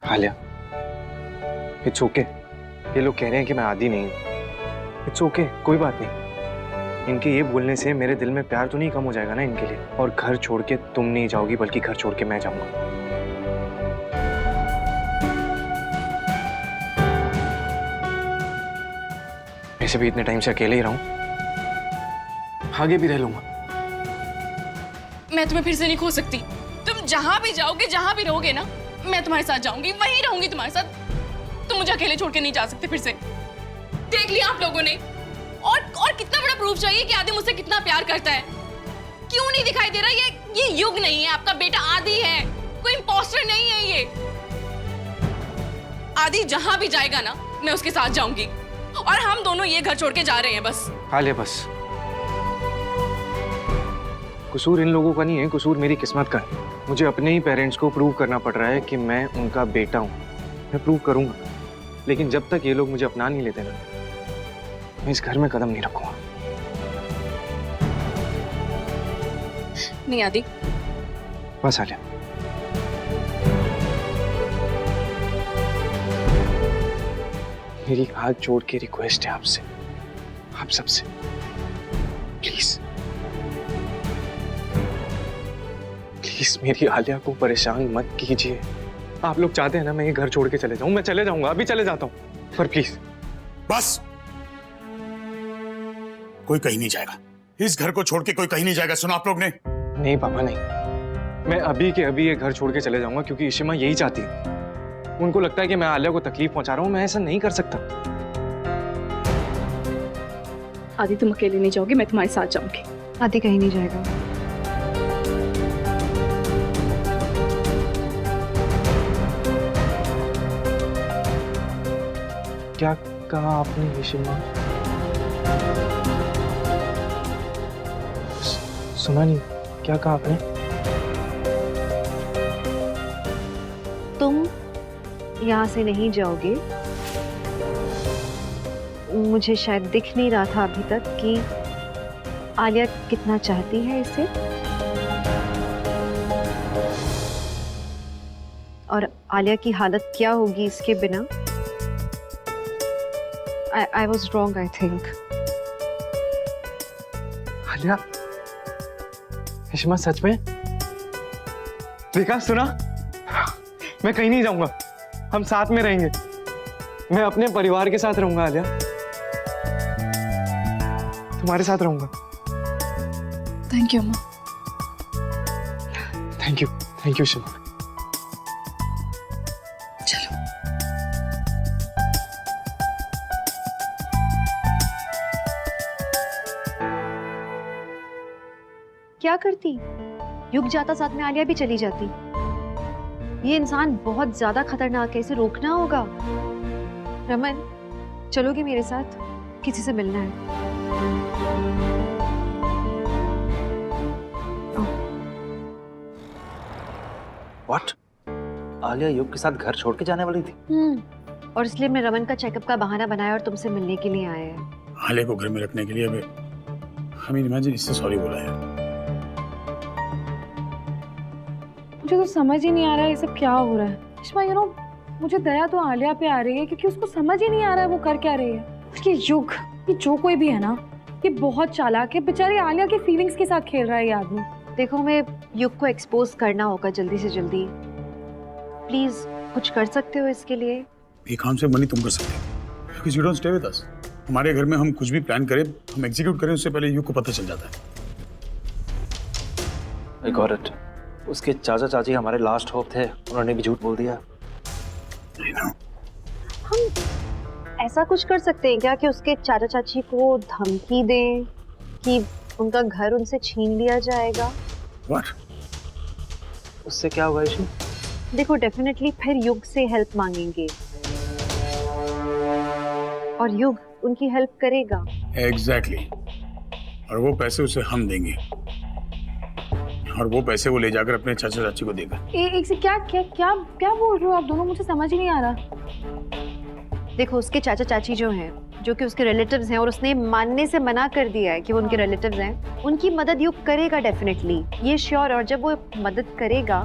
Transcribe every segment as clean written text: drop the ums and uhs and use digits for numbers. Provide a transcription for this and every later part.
Alia, it's okay. ये लोग कह रहे हैं कि मैं आदी नहीं हूँ। इट्स ओके, कोई बात नहीं। इनके ये बोलने से मेरे दिल में प्यार तो नहीं कम हो जाएगा ना इनके लिए। और घर छोड़ के तुम नहीं जाओगी, बल्कि घर छोड़ के मैं जाऊंगा। वैसे भी इतने टाइम से अकेले ही रहूं, आगे भी रह लूंगा। मैं तुम्हें फिर से नहीं खो सकती। तुम जहां भी जाओगे, जहां भी रहोगे ना, मैं तुम्हारे साथ जाऊंगी, वहीं रहूंगी तुम्हारे साथ। तुम मुझे अकेले छोड़ के नहीं जा सकते फिर से। देख लिया आप लोगों ने। और कितना बड़ा प्रूफ चाहिए कि आदि मुझसे कितना प्यार करता है? क्यों नहीं दिखाई दे रहा? ये युग नहीं है, आपका बेटा आदि है, कोई इंपोस्टर नहीं है ये। आदि जहां भी जाएगा ना, मैं उसके साथ जाऊंगी। और हम दोनों ये घर छोड़ के जा रहे हैं बस। आलिया बस। कसूर इन लोगों का नहीं है, कसूर मेरी किस्मत का है। मुझे अपने ही पेरेंट्स को प्रूव करना पड़ रहा है कि मैं उनका बेटा हूँ। मैं प्रूव करूंगा, लेकिन जब तक ये लोग मुझे अपना नहीं लेते ना, मैं इस घर में कदम नहीं रखूंगा। नहीं आदि। बस आलिया। मेरी हाथ जोड़ के रिक्वेस्ट है आपसे, आप सबसे, प्लीज प्लीज मेरी आलिया को परेशान मत कीजिए। आप लोग चाहते हैं ना मैं ये घर छोड़ के चले जाऊं, मैं चले जाऊंगा, अभी चले जाता हूं, पर प्लीज। बस, कोई कहीं नहीं जाएगा। इस घर को छोड़ के कोई कहीं नहीं जाएगा, सुना आप लोग ने? नहीं पापा नहीं, मैं अभी के अभी ये घर छोड़ के चले जाऊंगा, क्योंकि इशिमा यही चाहती है। उनको लगता है कि मैं आलिया को तकलीफ पहुंचा रहा हूं, मैं ऐसा नहीं कर सकता। आदि तुम अकेले नहीं जाओगी, मैं तुम्हारे साथ जाऊंगी। आदि कहीं नहीं जाएगा। क्या कहा आपने इशिमा? सुना नहीं, क्या कहा आपने? तुम यहाँ से नहीं जाओगे। मुझे शायद दिख नहीं रहा था अभी तक कि आलिया कितना चाहती है इसे, और आलिया की हालत क्या होगी इसके बिना। I was wrong, I think. Alia, Ishima सच में? देखा, सुना? मैं कहीं नहीं जाऊंगा, हम साथ में रहेंगे। मैं अपने परिवार के साथ रहूंगा आलिया, तुम्हारे साथ रहूंगा। थैंक यू अम्मा। Thank you Ishima. चलो। क्या करती? युग जाता साथ में आलिया भी चली जाती। ये इंसान बहुत ज्यादा खतरनाक है, इसे रोकना होगा। रमन, चलोगे मेरे साथ? किसी से मिलना है। What? आलिया युग के साथ घर छोड़ के जाने वाली थी? और इसलिए मैं रमन का चेकअप का बहाना बनाया और तुमसे मिलने के लिए आए हैं। आलिया को घर में रखने के लिए हमें इमेजिन इससे सॉरी बोला है। मुझे तो समझ ही नहीं आ रहा है ये सब क्या हो रहा है। इशिमा, मुझे दया तो आलिया पे आ रही है, क्योंकि उसको समझ ही नहीं आ रहा है वो कर क्या रही है। ये युग, ये जो कोई भी है ना, ये बहुत चालाक है। बेचारी आलिया के फीलिंग्स के साथ खेल रहा है ये आदमी। देखो, हमें युग को एक्सपोज करना होगा जल्दी से जल्दी। प्लीज कुछ कर सकते हो इसके लिए? ये काम से मनी तुम कर सकते हो, because you don't stay with us। हमारे घर में हम कुछ भी प्लान करें, हम एग्जीक्यूट करें, उससे पहले युग को पता चल जाता है। I got it। उसके चाचा चाची हमारे लास्ट होप थे, उन्होंने भी झूठ बोल दिया। हम ऐसा कुछ कर सकते हैं क्या कि उसके चाचा चाची को धमकी दें कि उनका घर उनसे छीन लिया जाएगा? What? उससे क्या होगा इशू? देखो, डेफिनेटली फिर युग से हेल्प मांगेंगे और युग उनकी हेल्प करेगा। Exactly। और वो पैसे उसे हम देंगे, और वो पैसे वो ले जाकर अपने चाचा चाची को देगा। एक से क्या क्या क्या क्या बोल रहे हो आप दोनों? मुझे समझ ही नहीं आ रहा। देखो, उसके चाचा चाची जो हैं, जो कि उसके रिलेटिव्स हैं, और उसने मानने से मना कर दिया है कि वो उनके रिलेटिव्स हैं, उनकी मदद युग करेगा डेफिनेटली, ये श्योर। और जब वो मदद करेगा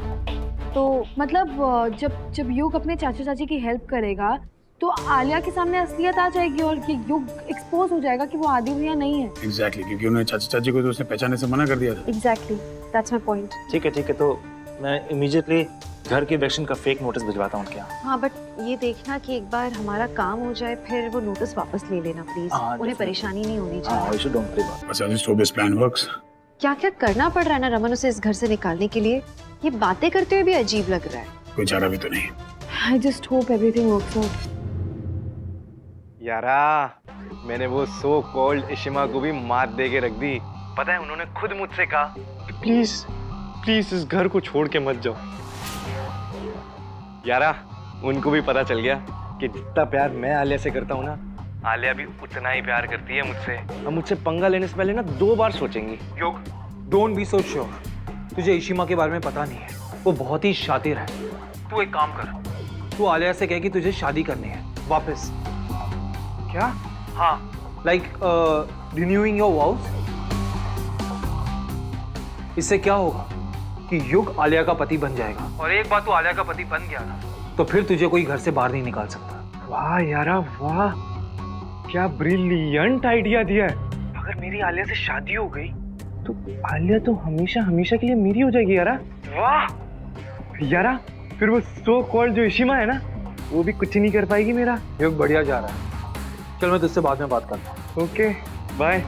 तो मतलब जब युग अपने चाचा चाची की हेल्प करेगा तो आलिया के सामने असलियत आ जाएगी और ये युग एक्सपोज हो जाएगा कि वो आदि भैया नहीं है। एग्जैक्टली, क्योंकि उन्होंने चाचा चाची को तो उसने पहचानने से मना कर दिया था। Exactly, that's my point. ठीक है, तो मैं इमीडिएटली घर के इलेक्शन का फेक नोटिस भिजवाता हूँ उनके यहाँ। हाँ, बट ये देखना कि एक बार हमारा काम हो जाए फिर वो नोटिस वापस ले लेना प्लीज। हाँ, उन्हें definitely। परेशानी नहीं होनी हाँ, चाहिए। You should don't worry about. बस I just hope this plan works. क्या क्या करना पड़ रहा है ना रमन उसे इस घर से निकालने के लिए, ये बातें करते हुए भी अजीब लग रहा है। कोई चारा भी तो नहीं। आई just hope everything works out. यारा, मैंने वो सो कॉल्ड इशिमा को भी मात दे के रख दी। पता है उन्होंने खुद मुझसे कहा प्लीज प्लीज इस घर को छोड़ के मत जाओ। यारा, उनको भी पता चल गया कि जितना प्यार मैं आलिया से करता हूँ ना, आलिया भी उतना ही प्यार करती है मुझसे। अब मुझसे पंगा लेने से पहले ना 2 बार सोचेंगी। योग, डोंट बी सो श्योर। तुझे इशिमा के बारे में पता नहीं है, वो बहुत ही शातिर है। तू एक काम कर, तू आलिया से कह कि तुझे शादी करनी है वापस। क्या? हाँ, लाइक रिन्यूइंग योर वॉव्स। इससे क्या होगा कि युग आलिया का पति बन जाएगा, और एक बार तू आलिया का पति बन गया ना, तो फिर तुझे कोई घर से बाहर नहीं निकाल सकता। वाह यारा वाह, क्या ब्रिलियंट आइडिया दिया है। अगर मेरी आलिया से शादी हो गई तो आलिया तो हमेशा हमेशा के लिए मेरी हो जाएगी यारा। वाह यारा, फिर वो सो कॉल्ड जो इशिमा है ना, वो भी कुछ नहीं कर पाएगी मेरा। युग बढ़िया जा रहा है। चल मैं तुझसे बाद में बात करता हूँ। Okay bye.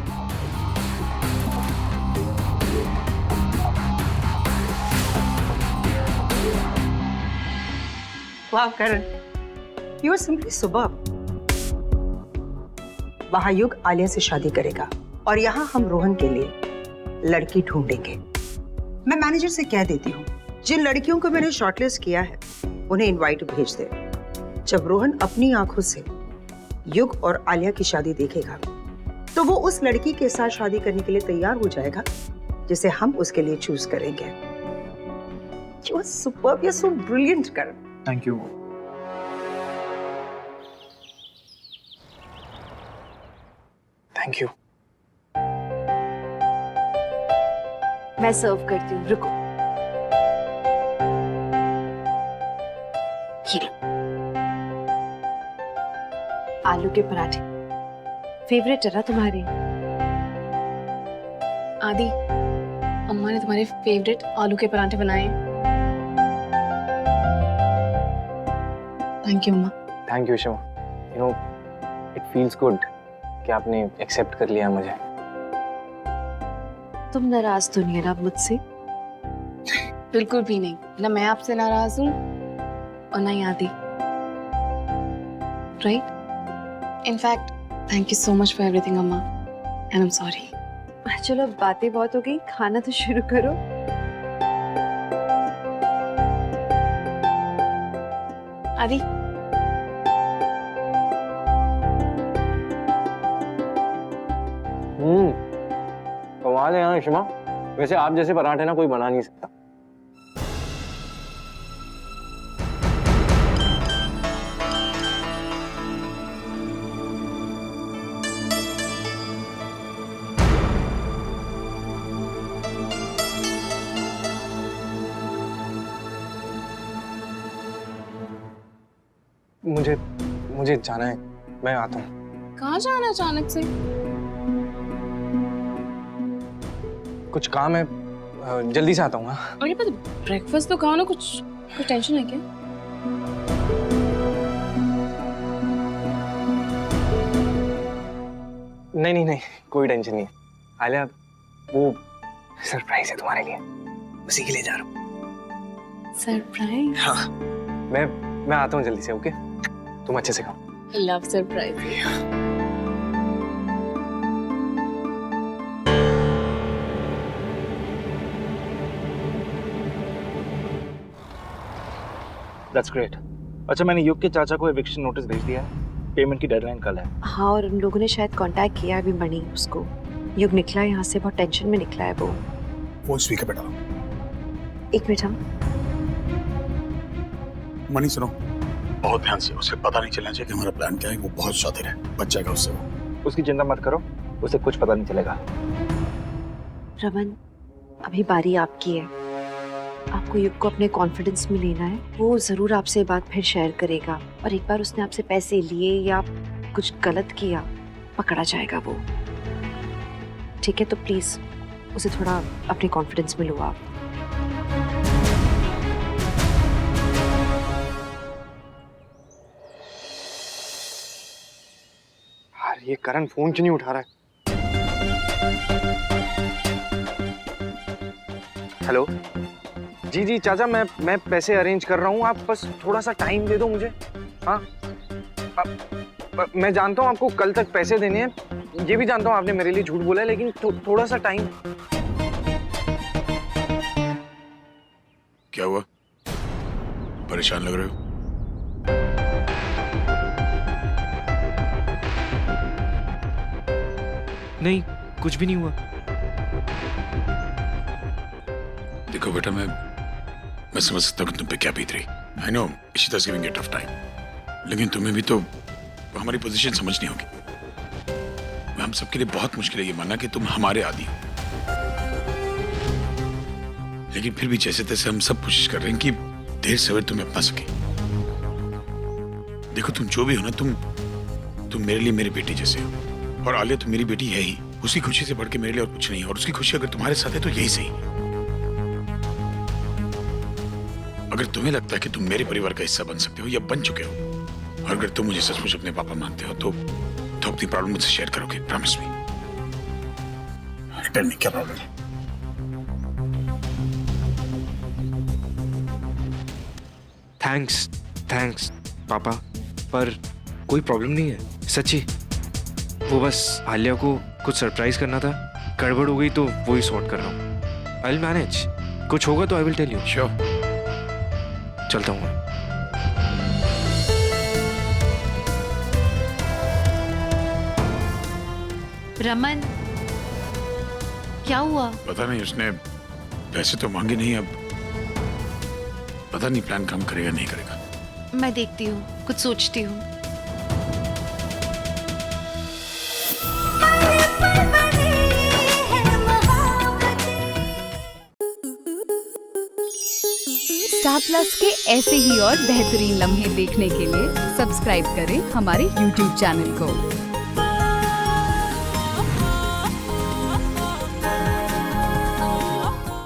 वाह Karan, you are simply superb. वहां युग आलिया से शादी करेगा और यहाँ हम रोहन के लिए लड़की ढूंढेंगे। मैं मैनेजर से कह देती हूँ, जिन लड़कियों को मैंने शॉर्टलिस्ट किया है उन्हें इनवाइट भेज दे। जब रोहन अपनी आंखों से युग और आलिया की शादी देखेगा तो वो उस लड़की के साथ शादी करने के लिए तैयार हो जाएगा जिसे हम उसके लिए चूज करेंगे। You are superb, you are so brilliant Karan. Thank you. Thank you. मैं सर्व करती हूँ, रुको। ये लो। आलू के पराठे फेवरेट है ना तुम्हारी? आदि, अम्मा ने तुम्हारे फेवरेट आलू के पराठे बनाए हैं। थैंक यू अम्मा। Thank you Ishima. You know it feels good कि आपने एक्सेप्ट कर लिया मुझे। तुम नाराज तो नहीं है ना मुझसे? बिल्कुल भी नहीं, ना मैं आपसे नाराज हूँ और ना ही आदि। Right? In fact thank you so much for everything अम्मा, एंड आई एम सॉरी। चलो बातें बहुत हो गई, खाना तो शुरू करो। आदि, कमाल है यहाँ इशिमा। वैसे आप जैसे पराठे ना कोई बना नहीं सकता। मुझे जाना है, मैं आता हूँ। कहाँ जाना अचानक से? कुछ काम है, जल्दी से आता हूँ। और ये ब्रेकफास्ट तो खाओ ना, कुछ टेंशन है क्या? नहीं, कोई टेंशन नहीं। आलिया, वो सरप्राइज है तुम्हारे लिए, उसी के लिए जा रहा हूँ। सरप्राइज? हाँ, मैं आता हूँ जल्दी से। ओके, तुम अच्छे से खाओ। Love surprise. That's great. अच्छा, मैंने युग के चाचा को एविक्शन नोटिस भेज दिया है। पेमेंट की डेडलाइन कल है। हाँ, और उन लोगों ने शायद कांटेक्ट किया अभी मणि उसको। युग निकला यहाँ से, बहुत टेंशन में निकला है वो। फोन स्पीकर पे डालो। एक मिनट। हम मनी सुनो, बहुत ध्यान से, उसे पता नहीं चलना चाहिए कि हमारा प्लान क्या है। वो बहुत शातिर है, बच जाएगा उससे वो। उसकी चिंता मत करो, उसे कुछ पता नहीं चलेगा। रमन, अभी बारी आपकी है। आपको युग को अपने कॉन्फिडेंस में लेना है। वो जरूर आपसे ये बात फिर शेयर करेगा, और एक बार उसने आपसे पैसे लिए या कुछ गलत किया, पकड़ा जाएगा वो। ठीक है, तो प्लीज उसे थोड़ा अपने कॉन्फिडेंस में लो आप। यार ये करण फोन क्यों नहीं उठा रहा है? हेलो, जी जी चाचा, मैं पैसे अरेंज कर रहा हूँ, आप बस थोड़ा सा टाइम दे दो मुझे। हाँ, मैं जानता हूँ आपको कल तक पैसे देने हैं, ये भी जानता हूँ आपने मेरे लिए झूठ बोला है, लेकिन थोड़ा सा टाइम। क्या हुआ? परेशान लग रहे हो? नहीं, कुछ भी नहीं हुआ। देखो बेटा, मैं समझ सकता हूँ कि तुम पे क्या बीत रही। आई नो इशिता's giving you a tough time, लेकिन तुम्हें भी तो हमारी पोजीशन समझनी होगी। हम सबके लिए बहुत मुश्किल है ये मानना कि तुम हमारे आदी हो, लेकिन फिर भी जैसे तैसे हम सब कोशिश कर रहे हैं कि देर सवेर तुम्हें अपना सके। देखो तुम जो भी हो ना, तुम मेरे लिए मेरी बेटी जैसे हो, और आलिया तो मेरी बेटी है ही। उसकी खुशी से बढ़ के मेरे लिए और कुछ नहीं है, और उसकी खुशी अगर तुम्हारे साथ है तो यही सही। अगर तुम्हें लगता है कि तुम मेरे परिवार का हिस्सा बन सकते हो या बन चुके हो, और अगर तुम मुझे सचमुच अपने पापा मानते हो तो अपनी प्रॉब्लम मुझसे शेयर करोगे। Promise me. टेल मी, क्या प्रॉब्लम है? थैंक्स पापा, पर कोई प्रॉब्लम नहीं है सच्ची। वो बस आलिया को कुछ सरप्राइज करना था, गड़बड़ हो गई तो वो ही सॉर्ट कर रहा हूँ। आई विल मैनेज, कुछ होगा तो I will tell you. Sure. चलता हूँ। रमन, क्या हुआ? पता नहीं, उसने पैसे तो मांगे नहीं, अब पता नहीं प्लान काम करेगा नहीं करेगा। मैं देखती हूँ, कुछ सोचती हूँ। स्टार प्लस के ऐसे ही और बेहतरीन लम्हे देखने के लिए सब्सक्राइब करें हमारे YouTube चैनल को।